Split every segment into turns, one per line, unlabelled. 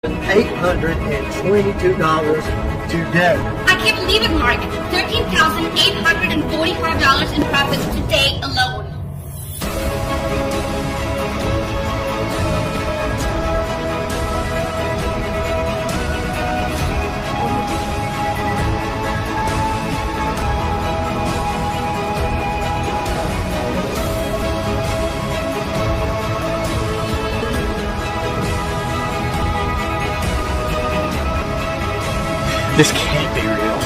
$822 today.
I can't believe it, Mark. $13,845 in profits today alone.
This can't be real.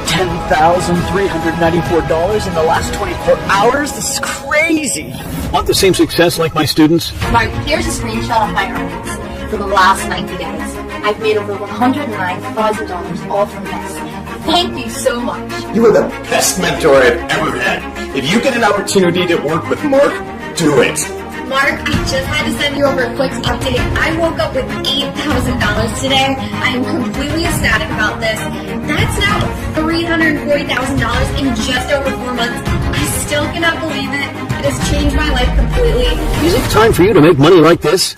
$10,394 in the last 24 hours? This is crazy.
Want the same success like my students?
Mark, here's a screenshot of my earnings for the last 90 days. I've made over $109,000 all from this. Thank you so much.
You are the best mentor I've ever had. If you get an opportunity to work with Mark, do it.
Mark, I just had to send you over a quick update. I woke up with $8,000 today. I am completely ecstatic about this. That's now $340,000 in just over 4 months. I still cannot believe it. It has changed my life completely.
Is it time for you to make money like this?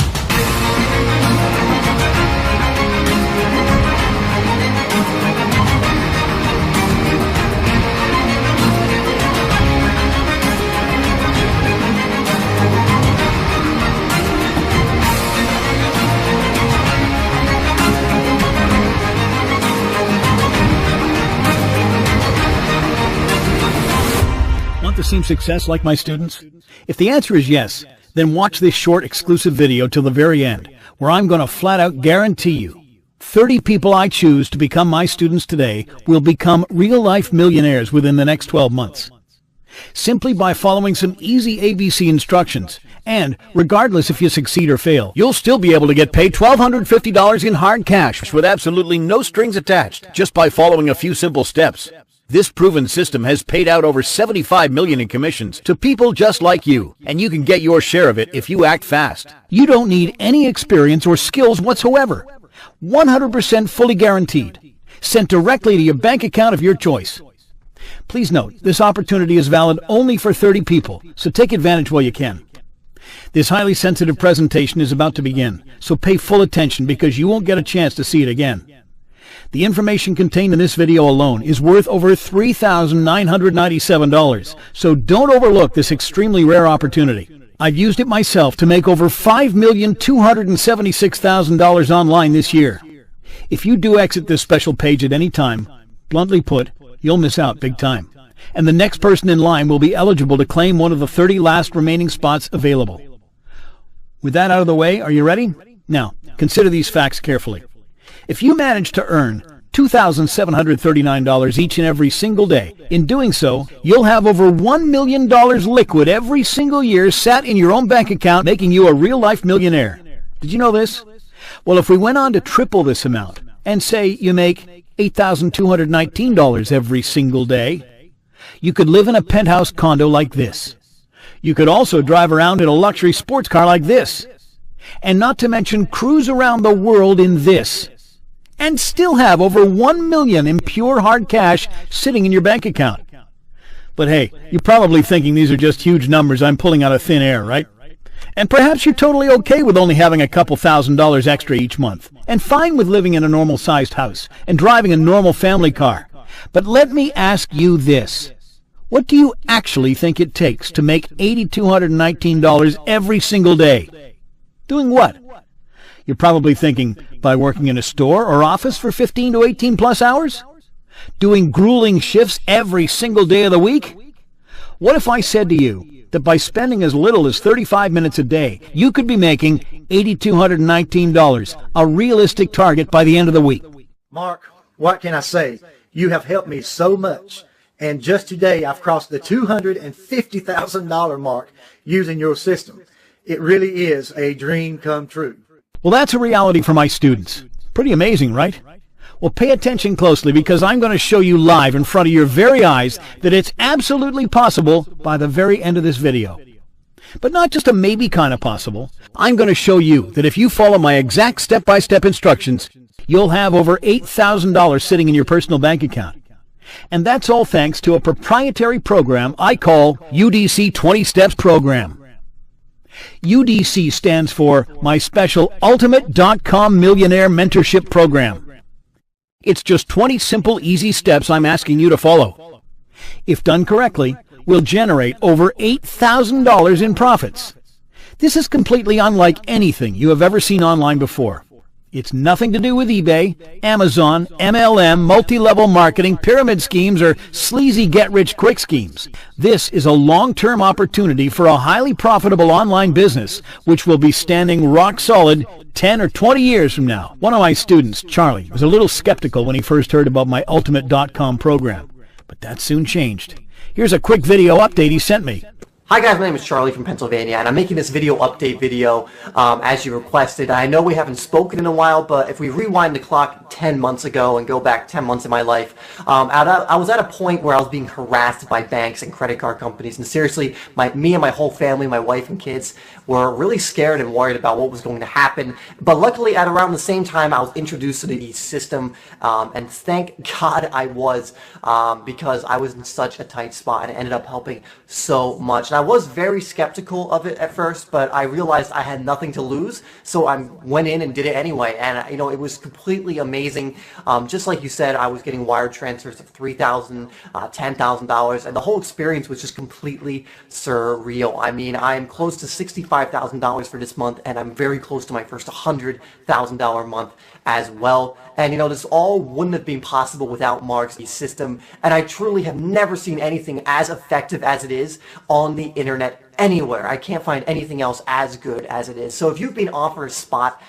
Want the same success like my students? If the answer is yes, then watch this short exclusive video till the very end, where I'm going to flat out guarantee you 30 people I choose to become my students today will become real-life millionaires within the next 12 months. Simply by following some easy ABC instructions, and regardless if you succeed or fail, you'll still be able to get paid $1,250 in hard cash with absolutely no strings attached, just by following a few simple steps. This proven system has paid out over $75 million in commissions to people just like you, and you can get your share of it if you act fast. You don't need any experience or skills whatsoever. 100% fully guaranteed. Sent directly to your bank account of your choice. Please note, this opportunity is valid only for 30 people, so take advantage while you can. This highly sensitive presentation is about to begin, so pay full attention because you won't get a chance to see it again. The information contained in this video alone is worth over $3,997, so don't overlook this extremely rare opportunity. I've used it myself to make over $5,276,000 online this year. If you do exit this special page at any time, bluntly put, you'll miss out big time. And the next person in line will be eligible to claim one of the 30 last remaining spots available. With that out of the way, are you ready? Now, consider these facts carefully. If you manage to earn $2,739 each and every single day, in doing so, you'll have over $1 million liquid every single year sat in your own bank account, making you a real-life millionaire. Did you know this? Well, if we went on to triple this amount, and say you make $8,219 every single day, you could live in a penthouse condo like this. You could also drive around in a luxury sports car like this. And not to mention cruise around the world in this. And still have over $1 million in pure hard cash sitting in your bank account. But hey, you're probably thinking these are just huge numbers I'm pulling out of thin air, right? And perhaps you're totally okay with only having a couple $1,000s extra each month, and fine with living in a normal-sized house, and driving a normal family car. But let me ask you this. What do you actually think it takes to make $8,219 every single day? Doing what? You're probably thinking, by working in a store or office for 15 to 18 plus hours? Doing grueling shifts every single day of the week? What if I said to you that by spending as little as 35 minutes a day, you could be making $8,219, a realistic target by the end of the week?
Mark, what can I say? You have helped me so much. And just today, I've crossed the $250,000 mark using your system. It really is a dream come true.
Well, that's a reality for my students. Pretty amazing, right? Well, pay attention closely because I'm going to show you live in front of your very eyes that it's absolutely possible by the very end of this video. But not just a maybe kind of possible. I'm going to show you that if you follow my exact step-by-step instructions, you'll have over $8,000 sitting in your personal bank account. And that's all thanks to a proprietary program I call UDC 20 Steps Program. UDC stands for My Special Ultimate.com Millionaire Mentorship Program. It's just 20 simple, easy steps I'm asking you to follow. If done correctly, we'll generate over $8,000 in profits. This is completely unlike anything you have ever seen online before. It's nothing to do with eBay, Amazon, MLM, multi-level marketing, pyramid schemes, or sleazy get-rich-quick schemes. This is a long-term opportunity for a highly profitable online business, which will be standing rock solid 10 or 20 years from now. One of my students, Charlie, was a little skeptical when he first heard about my Ultimate.com program, but that soon changed. Here's a quick video update he sent me.
Hi guys, my name is Charlie from Pennsylvania, and I'm making this video update video as you requested. I know we haven't spoken in a while, but if we rewind the clock 10 months ago and go back 10 months in my life, I was at a point where I was being harassed by banks and credit card companies, and seriously, me and my whole family, my wife and kids, were really scared and worried about what was going to happen. But luckily, at around the same time, I was introduced to the system, and thank God I was, because I was in such a tight spot, and it ended up helping so much. And I was very skeptical of it at first, but I realized I had nothing to lose, so I went in and did it anyway. And you know, it was completely amazing. Just like you said, I was getting wire transfers of $3,000, $10,000, and the whole experience was just completely surreal. I mean, I'm close to $65,000 for this month, and I'm very close to my first $100,000 month as well. And you know, this all wouldn't have been possible without Mark's system, and I truly have never seen anything as effective as it is on the internet anywhere. I can't find anything else as good as it is. So if you've been offered a spot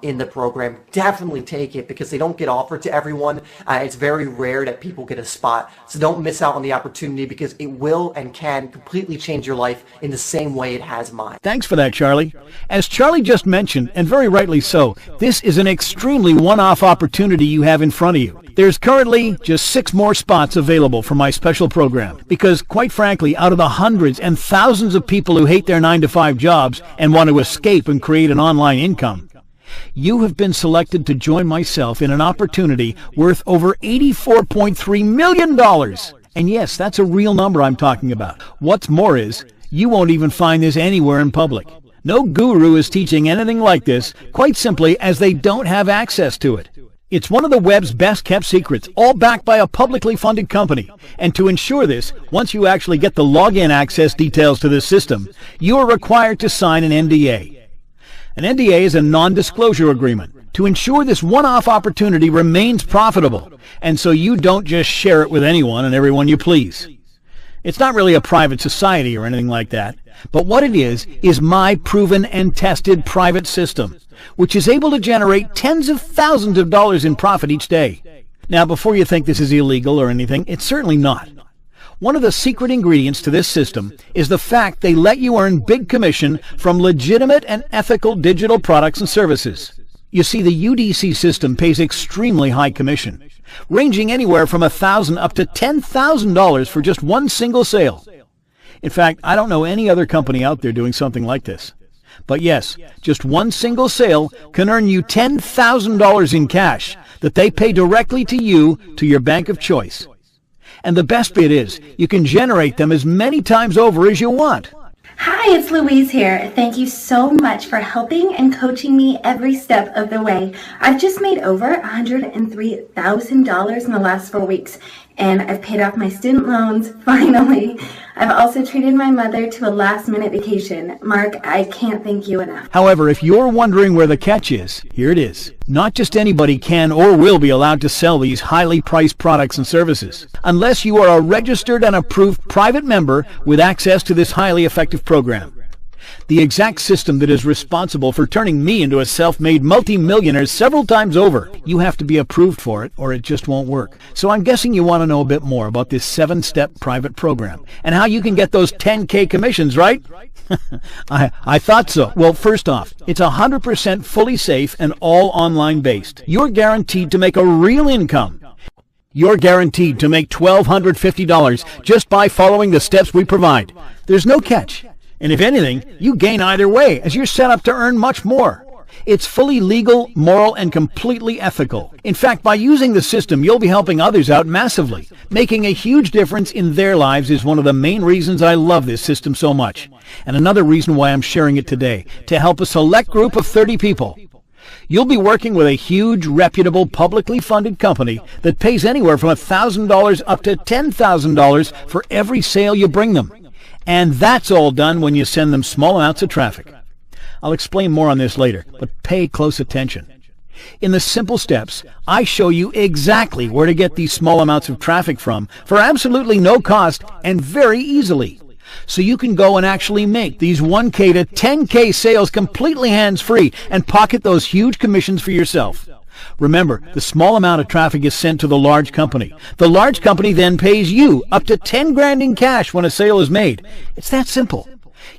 in the program, definitely take it, because they don't get offered to everyone. It's very rare that people get a spot. So don't miss out on the opportunity, because it will and can completely change your life in the same way it has mine.
Thanks for that, Charlie. As Charlie just mentioned, and very rightly so, this is an extremely one-off opportunity you have in front of you. There's currently just 6 more spots available for my special program, because quite frankly, out of the hundreds and thousands of people who hate their 9-to-5 jobs and want to escape and create an online income, you have been selected to join myself in an opportunity worth over $84.3 million. And yes, that's a real number I'm talking about. What's more is, you won't even find this anywhere in public. No guru is teaching anything like this, quite simply as they don't have access to it. It's one of the web's best-kept secrets, all backed by a publicly funded company. And to ensure this, once you actually get the login access details to this system, you are required to sign an NDA. An NDA is a non-disclosure agreement to ensure this one-off opportunity remains profitable, and so you don't just share it with anyone and everyone you please. It's not really a private society or anything like that, but what it is my proven and tested private system, which is able to generate tens of thousands of dollars in profit each day. Now, before you think this is illegal or anything, it's certainly not. One of the secret ingredients to this system is the fact they let you earn big commission from legitimate and ethical digital products and services. You see, the UDC system pays extremely high commission, ranging anywhere from $1,000 up to $10,000 for just one single sale. In fact, I don't know any other company out there doing something like this. But yes, just one single sale can earn you $10,000 in cash that they pay directly to you, to your bank of choice. And the best bit is, you can generate them as many times over as you want.
Hi, it's Louise here. Thank you so much for helping and coaching me every step of the way. I've just made over $103,000 in the last 4 weeks, and I've paid off my student loans, finally. I've also treated my mother to a last-minute vacation. Mark, I can't thank you enough.
However, if you're wondering where the catch is, here it is. Not just anybody can or will be allowed to sell these highly priced products and services, unless you are a registered and approved private member with access to this highly effective program. The exact system that is responsible for turning me into a self-made multi-millionaire several times over. You have to be approved for it, or it just won't work. So I'm guessing you want to know a bit more about this 7-step private program and how you can get those 10K commissions, right? I thought so. Well, first off, it's 100% fully safe and all online based. You're guaranteed to make a real income. You're guaranteed to make $1,250 just by following the steps we provide. There's no catch. And if anything, you gain either way, as you're set up to earn much more. It's fully legal, moral, and completely ethical. In fact, by using the system, you'll be helping others out massively. Making a huge difference in their lives is one of the main reasons I love this system so much. And another reason why I'm sharing it today, to help a select group of 30 people. You'll be working with a huge, reputable, publicly funded company that pays anywhere from $1,000 up to $10,000 for every sale you bring them. And that's all done when you send them small amounts of traffic. I'll explain more on this later, but pay close attention. In the simple steps, I show you exactly where to get these small amounts of traffic from for absolutely no cost and very easily. So you can go and actually make these 1K to 10K sales completely hands-free and pocket those huge commissions for yourself. Remember, the small amount of traffic is sent to the large company. The large company then pays you up to 10 grand in cash when a sale is made. It's that simple.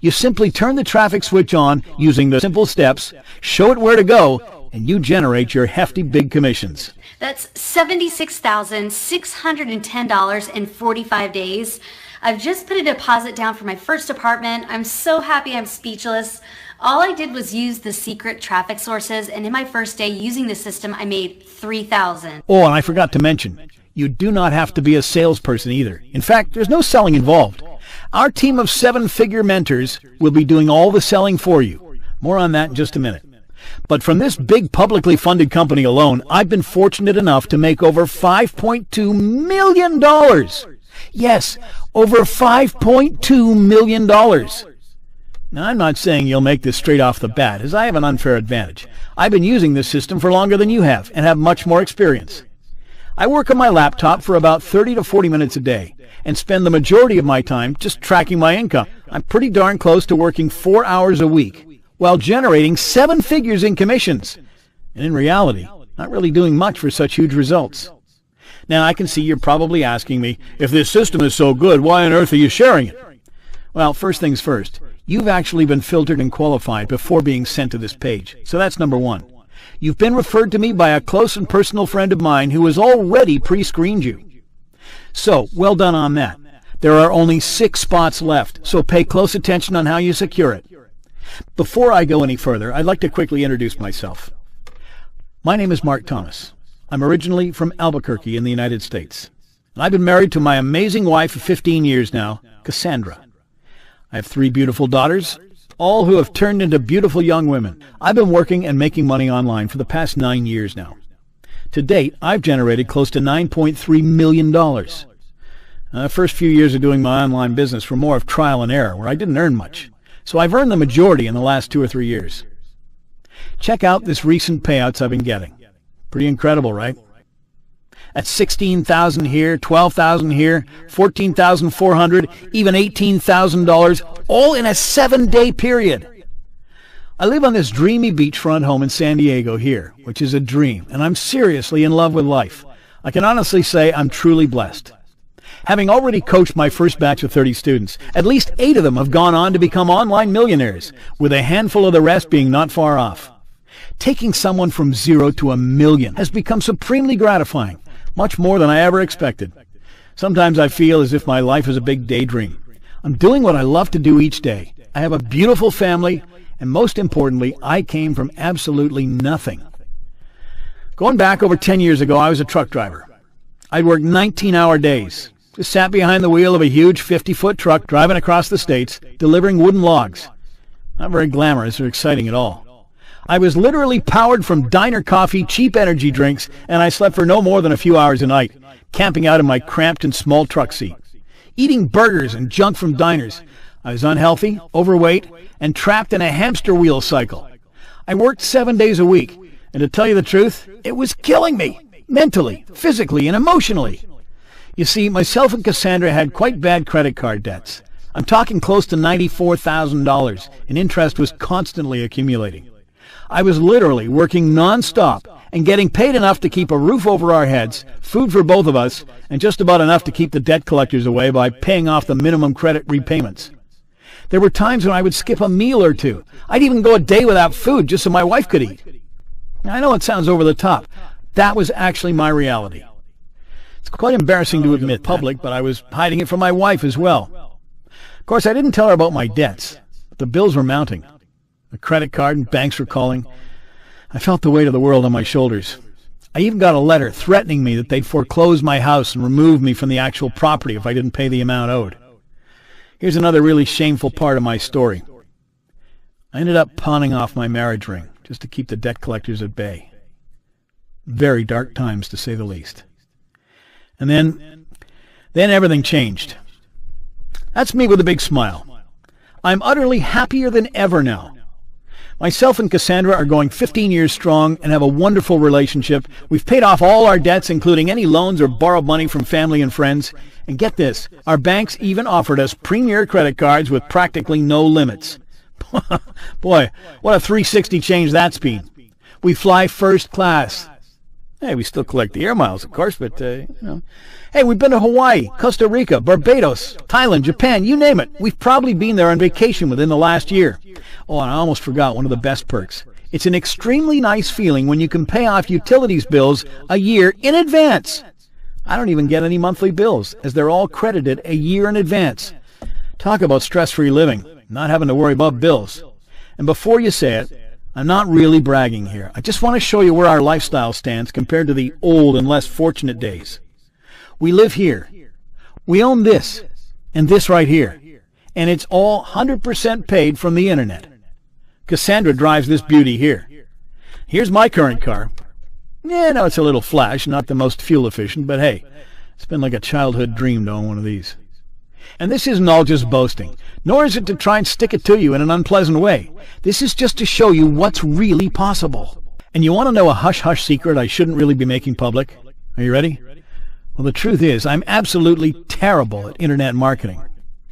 You simply turn the traffic switch on using the simple steps, show it where to go, and you generate your hefty big commissions.
That's $76,610 in 45 days. I've just put a deposit down for my first apartment. I'm so happy I'm speechless. All I did was use the secret traffic sources, and in my first day using the system, I made $3,000.
Oh, and I forgot to mention, you do not have to be a salesperson either. In fact, there's no selling involved. Our team of 7-figure mentors will be doing all the selling for you. More on that in just a minute. But from this big publicly funded company alone, I've been fortunate enough to make over $5.2 million. Yes, over $5.2 million. Now, I'm not saying you'll make this straight off the bat, as I have an unfair advantage. I've been using this system for longer than you have and have much more experience. I work on my laptop for about 30 to 40 minutes a day and spend the majority of my time just tracking my income. I'm pretty darn close to working 4 hours a week while generating 7 figures in commissions. And in reality, not really doing much for such huge results. Now, I can see you're probably asking me, if this system is so good, why on earth are you sharing it? Well, first things first, you've actually been filtered and qualified before being sent to this page. So that's number one. You've been referred to me by a close and personal friend of mine who has already pre-screened you. So, well done on that. There are only 6 spots left, so pay close attention on how you secure it. Before I go any further, I'd like to quickly introduce myself. My name is Mark Thomas. I'm originally from Albuquerque in the United States. And I've been married to my amazing wife of 15 years now, Cassandra. I have 3 beautiful daughters, all who have turned into beautiful young women. I've been working and making money online for the past 9 years now. To date, I've generated close to $9.3 million. The first few years of doing my online business were more of trial and error, where I didn't earn much. So I've earned the majority in the last 2 or 3 years. Check out this recent payouts I've been getting. Pretty incredible, right? At $16,000 here, $12,000 here, $14,400, even $18,000, all in a 7-day period. I live on this dreamy beachfront home in San Diego here, which is a dream, and I'm seriously in love with life. I can honestly say I'm truly blessed. Having already coached my first batch of 30 students, at least 8 of them have gone on to become online millionaires, with a handful of the rest being not far off. Taking someone from 0 to $1 million has become supremely gratifying, much more than I ever expected. Sometimes I feel as if my life is a big daydream. I'm doing what I love to do each day. I have a beautiful family, and most importantly, I came from absolutely nothing. Going back over 10 years ago, I was a truck driver. I'd worked 19-hour days. Just sat behind the wheel of a huge 50-foot truck driving across the states, delivering wooden logs. Not very glamorous or exciting at all. I was literally powered from diner coffee, cheap energy drinks, and I slept for no more than a few hours a night, camping out in my cramped and small truck seat. Eating burgers and junk from diners. I was unhealthy, overweight, and trapped in a hamster wheel cycle. I worked 7 days a week, and to tell you the truth, it was killing me, mentally, physically, and emotionally. You see, myself and Cassandra had quite bad credit card debts. I'm talking close to $94,000, and interest was constantly accumulating. I was literally working non-stop and getting paid enough to keep a roof over our heads, food for both of us, and just about enough to keep the debt collectors away by paying off the minimum credit repayments. There were times when I would skip a meal or two. I'd even go a day without food just so my wife could eat. I know it sounds over the top. That was actually my reality. It's quite embarrassing to admit public, but I was hiding it from my wife as well. Of course, I didn't tell her about my debts, but the bills were mounting. The credit card and banks were calling. I felt the weight of the world on my shoulders. I even got a letter threatening me that they'd foreclose my house and remove me from the actual property if I didn't pay the amount owed. Here's another really shameful part of my story. I ended up pawning off my marriage ring just to keep the debt collectors at bay. Very dark times, to say the least. And then everything changed. That's me with a big smile. I'm utterly happier than ever now. Myself and Cassandra are going 15 years strong and have a wonderful relationship. We've paid off all our debts, including any loans or borrowed money from family and friends. And get this, our banks even offered us premier credit cards with practically no limits. Boy, what a 360 change that's been. We fly first class. Hey, we still collect the air miles, of course, but, Hey, we've been to Hawaii, Costa Rica, Barbados, Thailand, Japan, you name it. We've probably been there on vacation within the last year. Oh, and I almost forgot one of the best perks. It's an extremely nice feeling when you can pay off utilities bills a year in advance. I don't even get any monthly bills, as they're all credited a year in advance. Talk about stress-free living, not having to worry about bills. And before you say it, I'm not really bragging here. I just want to show you where our lifestyle stands compared to the old and less fortunate days. We live here. We own this, and this right here. And it's all 100% paid from the internet. Cassandra drives this beauty here. Here's my current car. Yeah, no, it's a little flash, not the most fuel efficient, but hey, it's been like a childhood dream to own one of these. And this isn't all just boasting, nor is it to try and stick it to you in an unpleasant way. This is just to show you what's really possible. And you want to know a hush-hush secret I shouldn't really be making public? Are you ready? Well, the truth is, I'm absolutely terrible at internet marketing.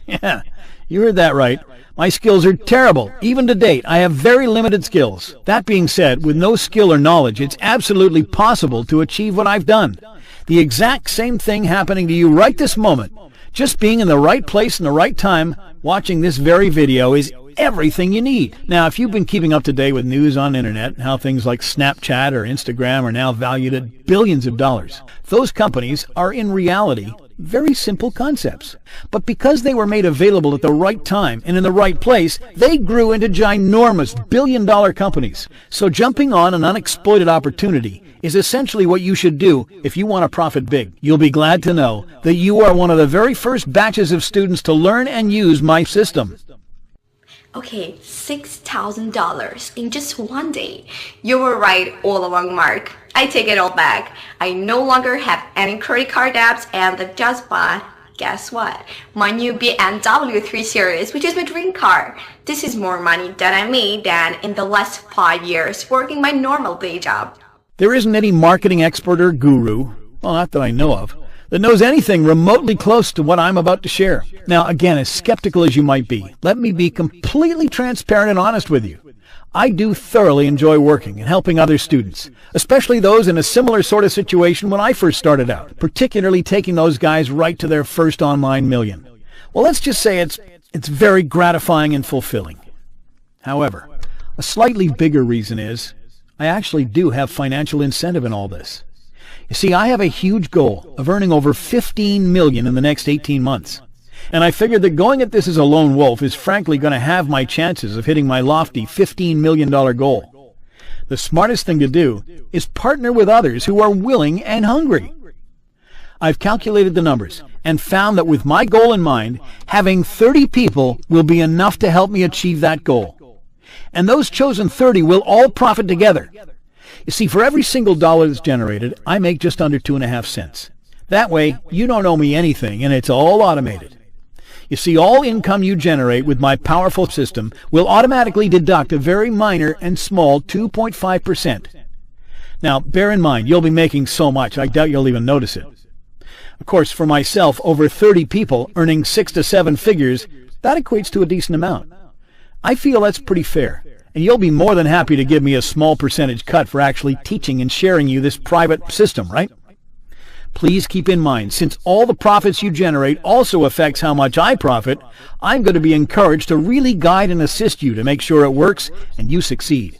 Yeah, you heard that right. My skills are terrible. Even to date, I have very limited skills. That being said, with no skill or knowledge, it's absolutely possible to achieve what I've done. The exact same thing happening to you right this moment. Just being in the right place in the right time, watching this very video, is everything you need. Now, if you've been keeping up to date with news on the internet, how things like Snapchat or Instagram are now valued at billions of dollars, those companies are in reality very simple concepts. But because they were made available at the right time and in the right place, they grew into ginormous billion-dollar companies. So jumping on an unexploited opportunity is essentially what you should do if you want to profit big. You'll be glad to know that you are one of the very first batches of students to learn and use my system.
Okay, $6,000 in just one day. You were right all along, Mark. I take it all back. I no longer have any credit card debts and I've just bought, guess what? My new BMW 3 Series, which is my dream car. This is more money that I made than in the last 5 years working my normal day job.
There isn't any marketing expert or guru, well, not that I know of, that knows anything remotely close to what I'm about to share. Now, again, as skeptical as you might be, let me be completely transparent and honest with you. I do thoroughly enjoy working and helping other students, especially those in a similar sort of situation when I first started out, particularly taking those guys right to their first online million. Well, let's just say it's very gratifying and fulfilling. However, a slightly bigger reason is I actually do have financial incentive in all this. You see, I have a huge goal of earning over $15 million in the next 18 months. And I figured that going at this as a lone wolf is frankly going to have my chances of hitting my lofty $15 million goal. The smartest thing to do is partner with others who are willing and hungry. I've calculated the numbers and found that with my goal in mind, having 30 people will be enough to help me achieve that goal. And those chosen 30 will all profit together. You see, for every single dollar that's generated, I make just under 2.5 cents. That way, you don't owe me anything, and it's all automated. You see, all income you generate with my powerful system will automatically deduct a very minor and small 2.5%. Now, bear in mind, you'll be making so much, I doubt you'll even notice it. Of course, for myself, over 30 people earning 6 to 7 figures, that equates to a decent amount. I feel that's pretty fair. And you'll be more than happy to give me a small percentage cut for actually teaching and sharing you this private system, right? Please keep in mind, since all the profits you generate also affects how much I profit, I'm going to be encouraged to really guide and assist you to make sure it works and you succeed.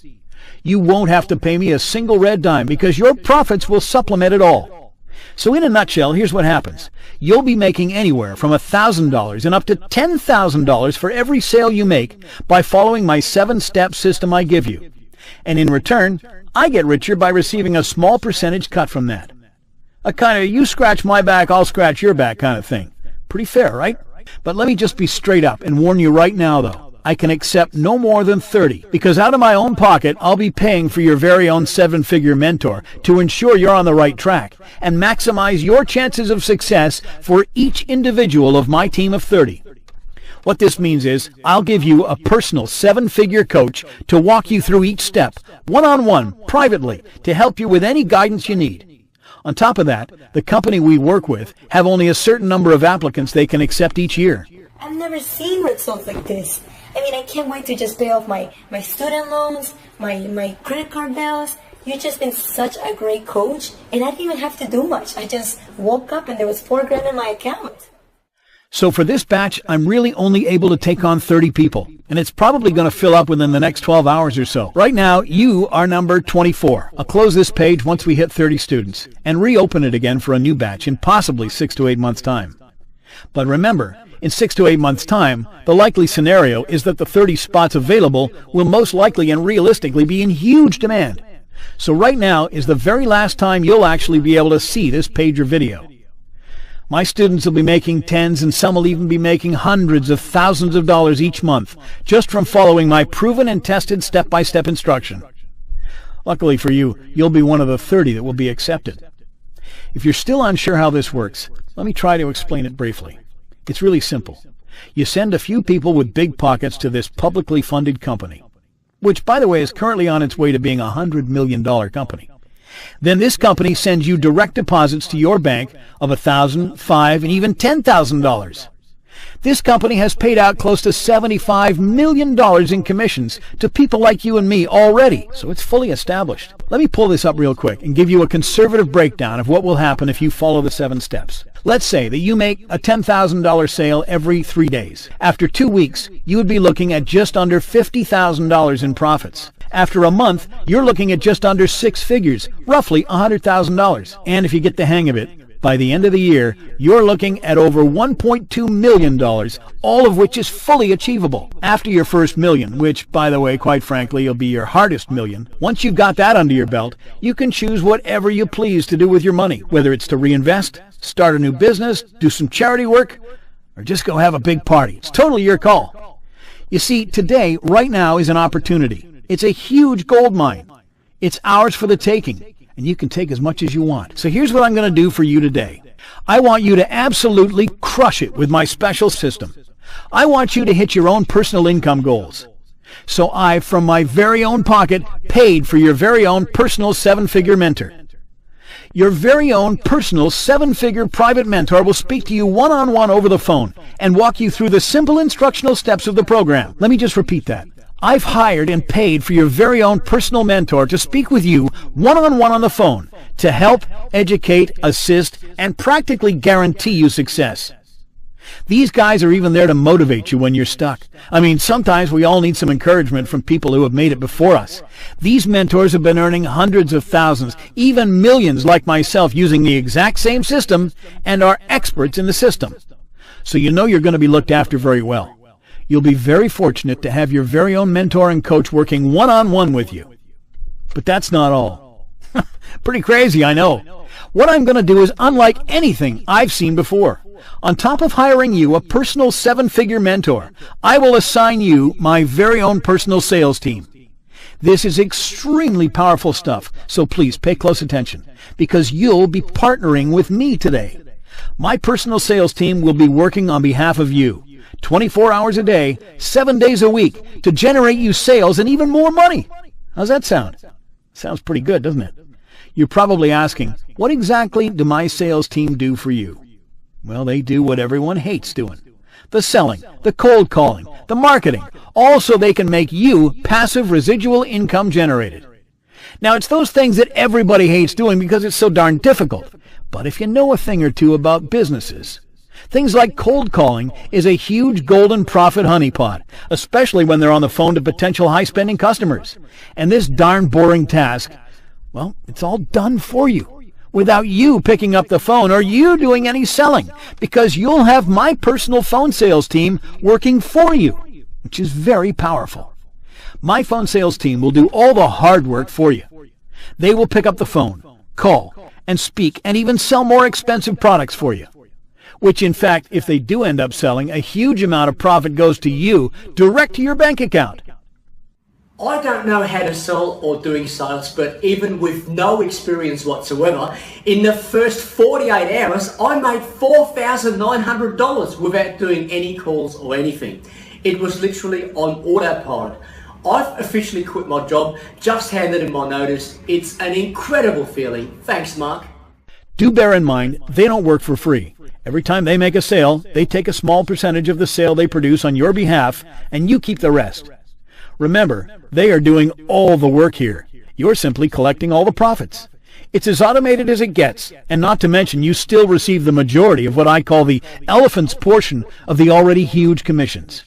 You won't have to pay me a single red dime because your profits will supplement it all. So in a nutshell, here's what happens. You'll be making anywhere from $1,000 and up to $10,000 for every sale you make by following my 7-step system I give you. And in return, I get richer by receiving a small percentage cut from that. A kind of you scratch my back, I'll scratch your back kind of thing. Pretty fair, right? But let me just be straight up and warn you right now, though. I can accept no more than 30, because out of my own pocket, I'll be paying for your very own 7-figure mentor to ensure you're on the right track and maximize your chances of success for each individual of my team of 30. What this means is I'll give you a personal 7-figure coach to walk you through each step, one-on-one, privately, to help you with any guidance you need. On top of that, the company we work with have only a certain number of applicants they can accept each year.
I've never seen results like this. I mean, I can't wait to just pay off my student loans, my credit card bills. You've just been such a great coach, and I didn't even have to do much. I just woke up and there was $4,000 in my account.
So for this batch, I'm really only able to take on 30 people, and it's probably going to fill up within the next 12 hours or so. Right now, you are number 24. I'll close this page once we hit 30 students, and reopen it again for a new batch in possibly 6 to 8 months' time. But remember, in 6 to 8 months' time, the likely scenario is that the 30 spots available will most likely and realistically be in huge demand. So right now is the very last time you'll actually be able to see this page or video. My students will be making tens, and some will even be making hundreds of thousands of dollars each month just from following my proven and tested step-by-step instruction. Luckily for you, you'll be one of the 30 that will be accepted. If you're still unsure how this works, let me try to explain it briefly. It's really simple. You send a few people with big pockets to this publicly funded company, which, by the way, is currently on its way to being a $100 million company. Then this company sends you direct deposits to your bank of $1,000, $5,000, and even $10,000. This company has paid out close to $75 million in commissions to people like you and me already, so it's fully established. Let me pull this up real quick and give you a conservative breakdown of what will happen if you follow the 7 steps. Let's say that you make a $10,000 sale every 3 days. After 2 weeks, you would be looking at just under $50,000 in profits. After a month, you're looking at just under 6 figures, roughly $100,000. And if you get the hang of it, by the end of the year, you're looking at over $1.2 million, all of which is fully achievable. After your first million, which, by the way, quite frankly, will be your hardest million, once you've got that under your belt, you can choose whatever you please to do with your money, whether it's to reinvest, start a new business, do some charity work, or just go have a big party. It's totally your call. You see, today, right now, is an opportunity. It's a huge gold mine. It's ours for the taking, and you can take as much as you want. So here's what I'm going to do for you today. I want you to absolutely crush it with my special system. I want you to hit your own personal income goals. So I, from my very own pocket, paid for your very own personal 7-figure mentor. Your very own personal 7-figure private mentor will speak to you one-on-one over the phone and walk you through the simple instructional steps of the program. Let me just repeat that. I've hired and paid for your very own personal mentor to speak with you one-on-one on the phone to help, educate, assist, and practically guarantee you success. These guys are even there to motivate you when you're stuck. I mean, sometimes we all need some encouragement from people who have made it before us. These mentors have been earning hundreds of thousands, even millions like myself, using the exact same system and are experts in the system. So you know you're going to be looked after very well. You'll be very fortunate to have your very own mentor and coach working one-on-one with you. But that's not all. Pretty crazy, I know. What I'm going to do is unlike anything I've seen before. On top of hiring you a personal 7-figure mentor, I will assign you my very own personal sales team. This is extremely powerful stuff, so please pay close attention, because you'll be partnering with me today. My personal sales team will be working on behalf of you, 24 hours a day, 7 days a week, to generate you sales and even more money. How's that sound? Sounds pretty good, doesn't it? You're probably asking, what exactly do my sales team do for you? Well, they do what everyone hates doing. The selling, the cold calling, the marketing, all so they can make you passive residual income generated. Now, it's those things that everybody hates doing because it's so darn difficult. But if you know a thing or two about businesses, things like cold calling is a huge golden profit honeypot, especially when they're on the phone to potential high-spending customers. And this darn boring task, well, it's all done for you, without you picking up the phone or you doing any selling, because you'll have my personal phone sales team working for you, which is very powerful. My phone sales team will do all the hard work for you. They will pick up the phone, call, and speak, and even sell more expensive products for you. Which, in fact, if they do end up selling, a huge amount of profit goes to you, direct to your bank account.
I don't know how to sell or doing sales, but even with no experience whatsoever, in the first 48 hours, I made $4,900 without doing any calls or anything. It was literally on autopilot. I've officially quit my job, just handed in my notice. It's an incredible feeling. Thanks, Mark.
Do bear in mind, they don't work for free. Every time they make a sale, they take a small percentage of the sale they produce on your behalf, and you keep the rest. Remember, they are doing all the work here. You're simply collecting all the profits. It's as automated as it gets, and not to mention you still receive the majority of what I call the elephant's portion of the already huge commissions.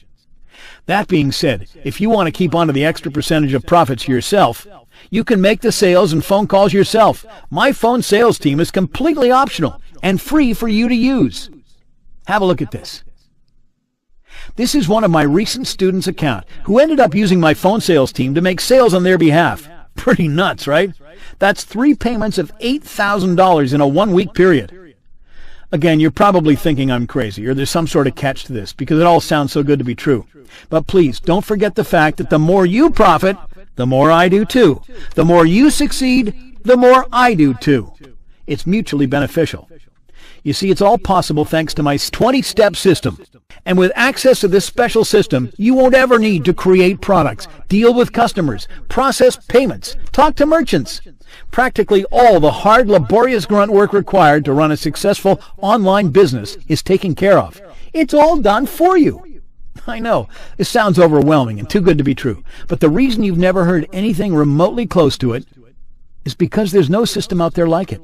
That being said, if you want to keep on to the extra percentage of profits yourself, you can make the sales and phone calls yourself. My phone sales team is completely optional and free for you to use. Have a look at this. This is one of my recent students' account who ended up using my phone sales team to make sales on their behalf. Pretty nuts, right? That's 3 payments of $8,000 in a 1-week period. Again, you're probably thinking I'm crazy or there's some sort of catch to this because it all sounds so good to be true. But please, don't forget the fact that the more you profit, the more I do too. The more you succeed, the more I do too. It's mutually beneficial. You see, it's all possible thanks to my 20-step system. And with access to this special system, you won't ever need to create products, deal with customers, process payments, talk to merchants. Practically all the hard, laborious grunt work required to run a successful online business is taken care of. It's all done for you. I know, this sounds overwhelming and too good to be true, but the reason you've never heard anything remotely close to it is because there's no system out there like it.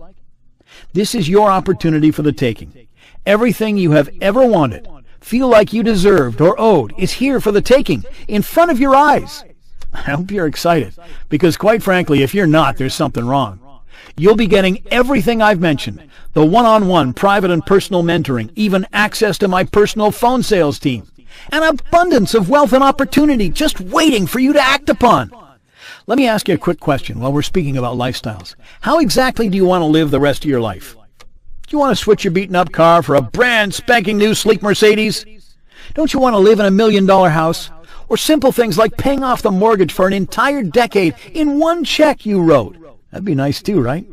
This is your opportunity for the taking. Everything you have ever wanted, feel like you deserved or owed, is here for the taking, in front of your eyes. I hope you're excited, because quite frankly, if you're not, there's something wrong. You'll be getting everything I've mentioned, the one-on-one private and personal mentoring, even access to my personal phone sales team, an abundance of wealth and opportunity just waiting for you to act upon. Let me ask you a quick question while we're speaking about lifestyles. How exactly do you want to live the rest of your life? Do you want to switch your beaten-up car for a brand spanking new sleek Mercedes? Don't you want to live in $1 million house? Or simple things like paying off the mortgage for an entire decade in one check you wrote? That'd be nice too, right?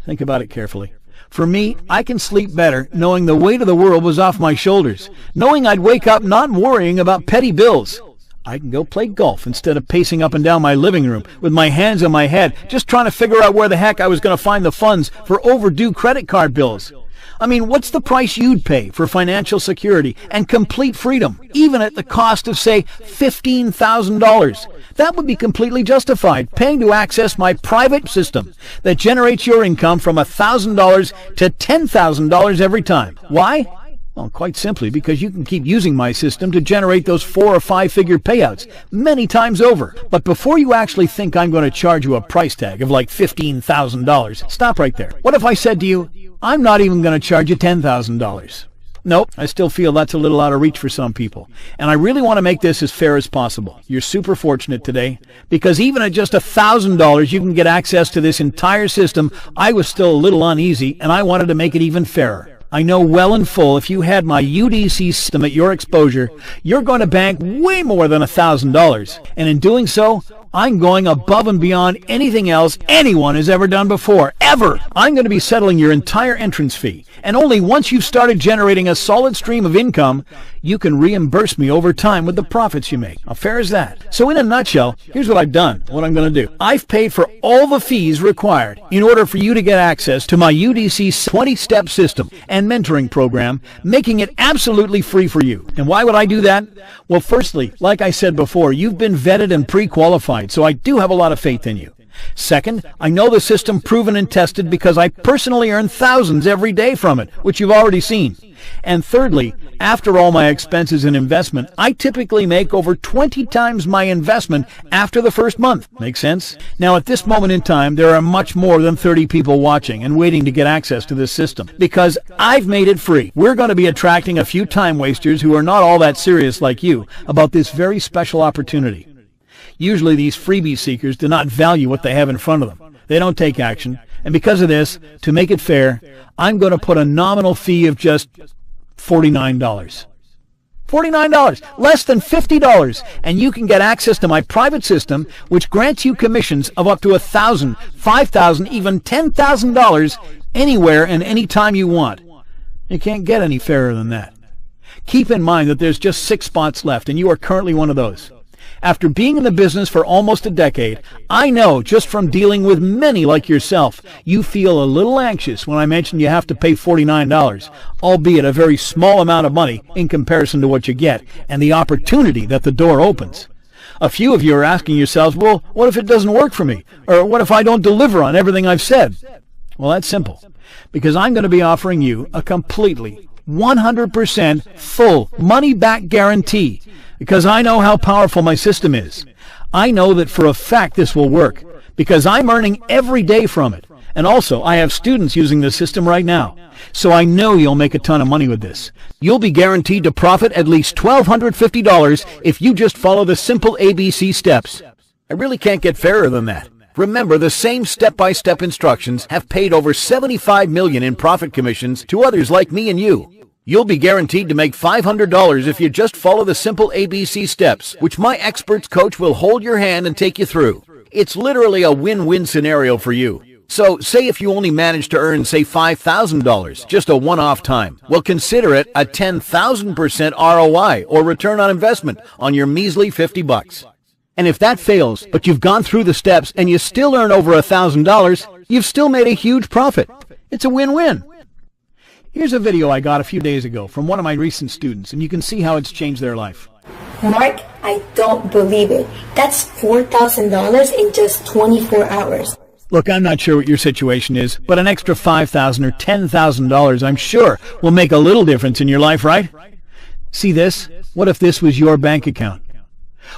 Think about it carefully. For me, I can sleep better knowing the weight of the world was off my shoulders, knowing I'd wake up not worrying about petty bills. I can go play golf instead of pacing up and down my living room with my hands on my head, just trying to figure out where the heck I was going to find the funds for overdue credit card bills. I mean, what's the price you'd pay for financial security and complete freedom, even at the cost of, say, $15,000? That would be completely justified, paying to access my private system that generates your income from $1,000 to $10,000 every time. Why? Well, quite simply because you can keep using my system to generate those 4 or 5-figure payouts many times over. But before you actually think I'm going to charge you a price tag of like $15,000, stop right there. What if I said to you, I'm not even going to charge you $10,000? Nope, I still feel that's a little out of reach for some people. And I really want to make this as fair as possible. You're super fortunate today, because even at just $1,000, you can get access to this entire system. I was still a little uneasy, and I wanted to make it even fairer. I know well and full if you had my UDC system at your exposure, you're going to bank way more than $1,000. And in doing so, I'm going above and beyond anything else anyone has ever done before, ever. I'm going to be settling your entire entrance fee. And only once you've started generating a solid stream of income, you can reimburse me over time with the profits you make. How fair is that? So in a nutshell, here's what I've done, what I'm going to do. I've paid for all the fees required in order for you to get access to my UDC 20-step system and mentoring program, making it absolutely free for you. And why would I do that? Well, firstly, like I said before, you've been vetted and pre-qualified, so I do have a lot of faith in you. Second, I know the system proven and tested because I personally earn thousands every day from it, which you've already seen. And thirdly, after all my expenses and investment, I typically make over 20 times my investment after the first month. Make sense? Now, at this moment in time, there are much more than 30 people watching and waiting to get access to this system because I've made it free. We're going to be attracting a few time wasters who are not all that serious like you about this very special opportunity. Usually these freebie seekers do not value what they have in front of them. They don't take action. And because of this, to make it fair, I'm going to put a nominal fee of just $49. $49, less than $50, and you can get access to my private system, which grants you commissions of up to $1,000, $5,000, even $10,000 anywhere and anytime you want. You can't get any fairer than that. Keep in mind that there's just 6 spots left, and you are currently one of those. After being in the business for almost a decade, I know just from dealing with many like yourself, you feel a little anxious when I mention you have to pay $49, albeit a very small amount of money in comparison to what you get and the opportunity that the door opens. A few of you are asking yourselves, well, what if it doesn't work for me? Or what if I don't deliver on everything I've said? Well, that's simple, because I'm going to be offering you a completely 100% full money-back guarantee, because I know how powerful my system is. I know that for a fact this will work, because I'm earning every day from it. And also, I have students using the system right now. So I know you'll make a ton of money with this. You'll be guaranteed to profit at least $1,250 if you just follow the simple ABC steps. I really can't get fairer than that. Remember, the same step-by-step instructions have paid over $75 million in profit commissions to others like me and you. You'll be guaranteed to make $500 if you just follow the simple ABC steps, which my experts coach will hold your hand and take you through. It's literally a win-win scenario for you. So, say if you only manage to earn, say, $5,000, just a one-off time, well, consider it a 10,000% ROI, or return on investment, on your measly $50. And if that fails, but you've gone through the steps and you still earn over $1,000, you've still made a huge profit. It's a win-win. Here's a video I got a few days ago from one of my recent students, and you can see how it's changed their life.
Mark, I don't believe it. That's $4,000 in just 24 hours.
Look, I'm not sure what your situation is, but an extra $5,000 or $10,000, I'm sure, will make a little difference in your life, right? See this? What if this was your bank account?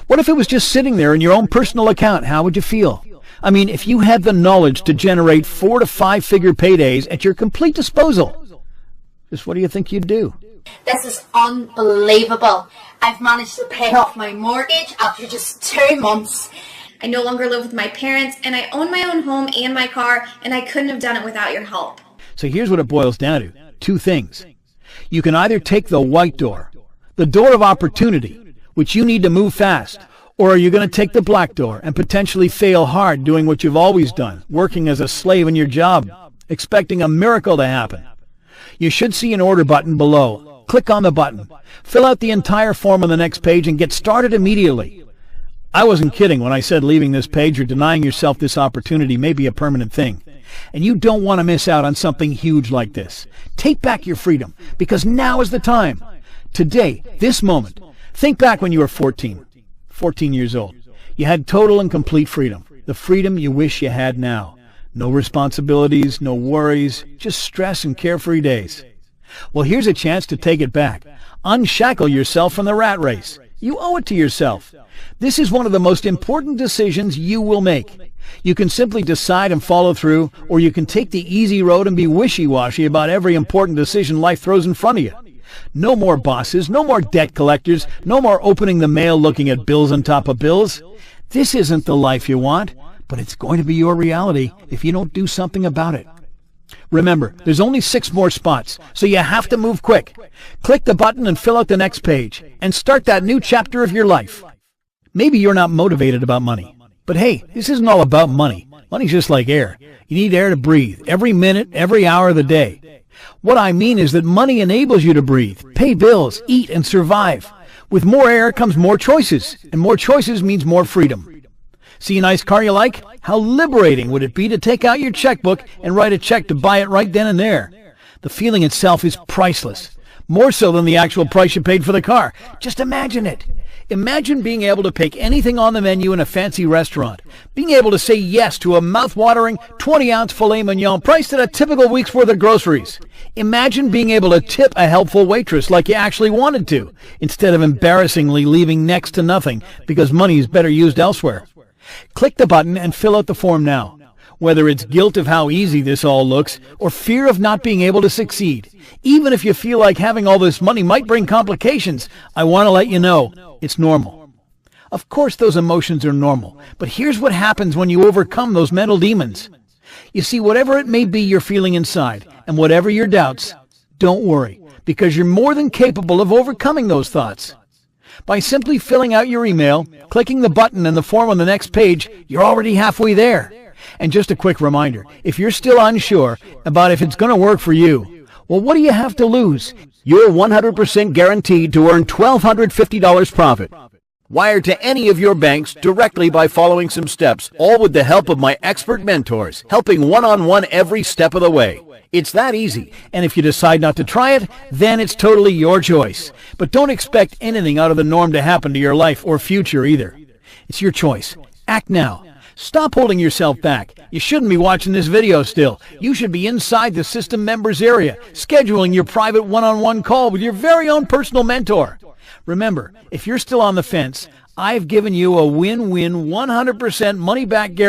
What if it was just sitting there in your own personal account? How would you feel? I mean, if you had the knowledge to generate 4 to 5 figure paydays at your complete disposal, just what do you think you'd do?
This is unbelievable. I've managed to pay off my mortgage after just 2 months. I no longer live with my parents, and I own my own home and my car, and I couldn't have done it without your help.
So here's what it boils down to. 2 things. You can either take the white door, the door of opportunity, which you need to move fast, or are you going to take the black door and potentially fail hard doing what you've always done, working as a slave in your job, expecting a miracle to happen? You should see an order button below. Click on the button. Fill out the entire form on the next page and get started immediately. I wasn't kidding when I said leaving this page or denying yourself this opportunity may be a permanent thing. And you don't want to miss out on something huge like this. Take back your freedom, because now is the time. Today, this moment. Think back when you were 14 years old. You had total and complete freedom. The freedom you wish you had now. No responsibilities, no worries, just stress and carefree days. Well, here's a chance to take it back. Unshackle yourself from the rat race. You owe it to yourself. This is one of the most important decisions you will make. You can simply decide and follow through, or you can take the easy road and be wishy-washy about every important decision life throws in front of you. No more bosses, no more debt collectors, no more opening the mail looking at bills on top of bills. This isn't the life you want, but it's going to be your reality if you don't do something about it. Remember, there's only 6 more spots, so you have to move quick. Click the button and fill out the next page, and start that new chapter of your life. Maybe you're not motivated about money, but hey, this isn't all about money. Money's just like air. You need air to breathe, every minute, every hour of the day. What I mean is that money enables you to breathe, pay bills, eat, and survive. With more air comes more choices, and more choices means more freedom. See a nice car you like? How liberating would it be to take out your checkbook and write a check to buy it right then and there? The feeling itself is priceless, more so than the actual price you paid for the car. Just imagine it. Imagine being able to pick anything on the menu in a fancy restaurant, being able to say yes to a mouth-watering 20-ounce filet mignon priced at a typical week's worth of groceries. Imagine being able to tip a helpful waitress like you actually wanted to, instead of embarrassingly leaving next to nothing because money is better used elsewhere. Click the button and fill out the form now. Whether it's guilt of how easy this all looks, or fear of not being able to succeed, even if you feel like having all this money might bring complications, I want to let you know it's normal. Of course those emotions are normal, but here's what happens when you overcome those mental demons. You see, whatever it may be you're feeling inside, and whatever your doubts, don't worry, because you're more than capable of overcoming those thoughts. By simply filling out your email, clicking the button in the form on the next page, you're already halfway there. And just a quick reminder, if you're still unsure about if it's going to work for you, well, what do you have to lose? You're 100% guaranteed to earn $1,250 profit. Wire to any of your banks directly by following some steps, all with the help of my expert mentors, helping one-on-one every step of the way. It's that easy, and if you decide not to try it, then it's totally your choice. But don't expect anything out of the norm to happen to your life or future either. It's your choice. Act now. Stop holding yourself back. You shouldn't be watching this video still. You should be inside the system members area, scheduling your private one-on-one call with your very own personal mentor. Remember, if you're still on the fence, I've given you a win-win 100% money-back guarantee.